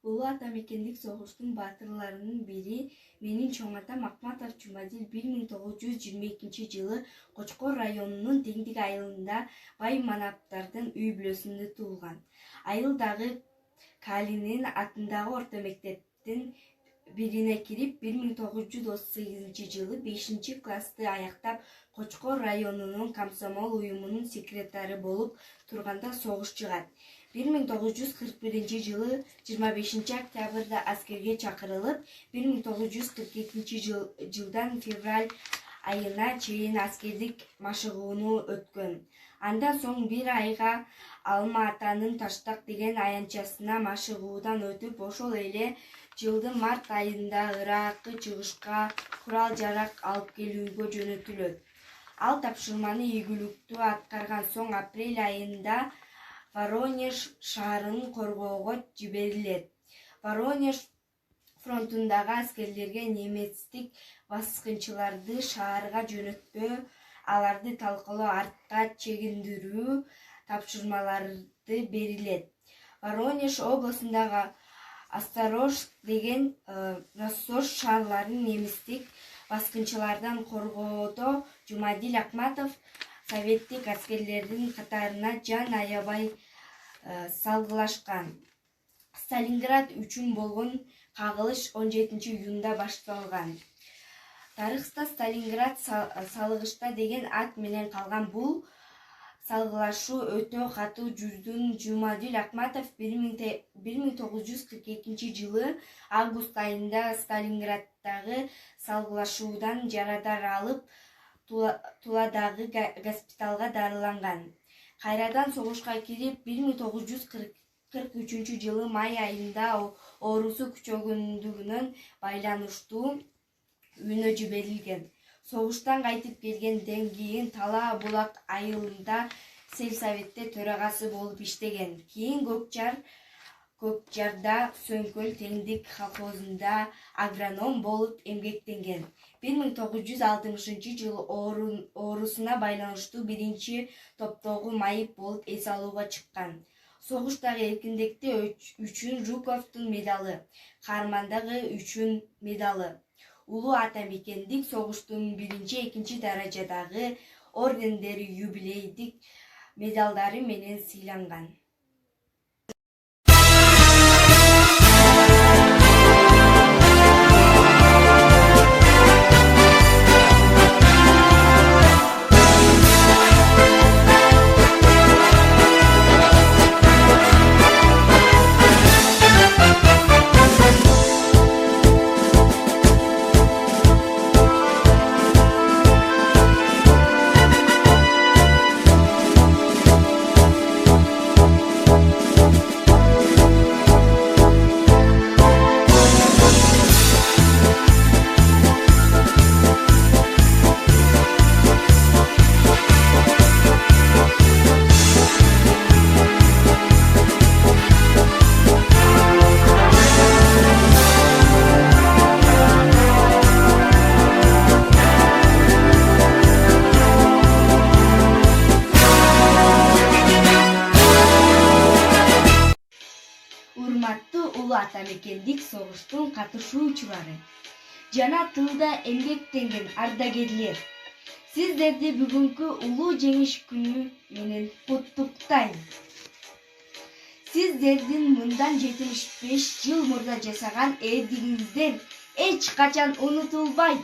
Улуу ата мекендик согуштун баатырларынын бири менин чоң атам Акматов Жумадил 1922-жылы Кочкор районунун Теңдик айылында бай манаптардын үй бүлөсүндө туулган. Айыл дагы Калинин атындагы орто мектептин бирине кирип, 1938-жылы 5-классты аяктап, Кочкор районунун комсомол уюмунун секретары болуп турганда согуш чыгат. 1941-жылы 25-октябрда аскерге чакырылып, 1942-жылдан февраль айына чейин аскердик машыгууну өткөн. Андан соң бир айга Алма атанын Таштак деген аянтчасына машыгуудан өтүп, ошол эле жылдын март айында Ыракка чыгышка курал-жарак алып келүүгө жөнөтүлөт. Ал тапшырманы ийгиликтүү аткарган соң апрель айында Воронеж шаарын коргоого жиберилет. Воронеж фронтундагы аскерлерге немецтик баскынчыларды шаарга жөнөтпөө, аларды талкалоо, артка чегиндирүү тапшырмалары берилет. Воронеж областындагы Осторожск деген Россош шаарларын немецтик баскынчылардан коргоодо Жумадил Акматов советтик аскерлердин катарына жан аябай салгылашкан. Сталинград үчүн болгон кагылыш 17-июнда башталган. Тарыхта Сталинград салгышта деген ат менен калган бул салгылашуу өтө катуу жүрдүн. Жумадил Акматов 1942-жылы август айында Сталинграддагы салгылашуудан жарадар алып, Туладагы госпиталга дарыланган. Кайрадан согушка кирип, 1943-жылы май айында оорусу күчөгөндүгүнөн байланыштуу үйүнө жиберилген. Согуштан кайтып келгенден кийин Тала Булак айылында сельсоветте төрагасы болуп иштеген. Кийин Көкжарда Сөңкөл Теңдик колхозунда агроном болуп эмгектенген. 1960-жылы оорусуна байланыштуу биринчи топтогу майып болуп эс алууга чыккан. Согуштагы эркиндикти үчүн Жуковдун медалы, каармандыгы үчүн медалы, Улуу ата мекендик согуштун биринчи, экинчи даражадагы ордендери, юбилейдик медалдары менен сыйланган. Урматтуу улуу ата мекендик согуштун катышуучулары жана тылда эмгектенген ардагерлер, сиздерди бүгүнкү улуу жеңиш күнү менен куттуктайм. Сиздердин мындан 75 жыл мурда жасаган эрдигиңиздер эч качан унутулбайт.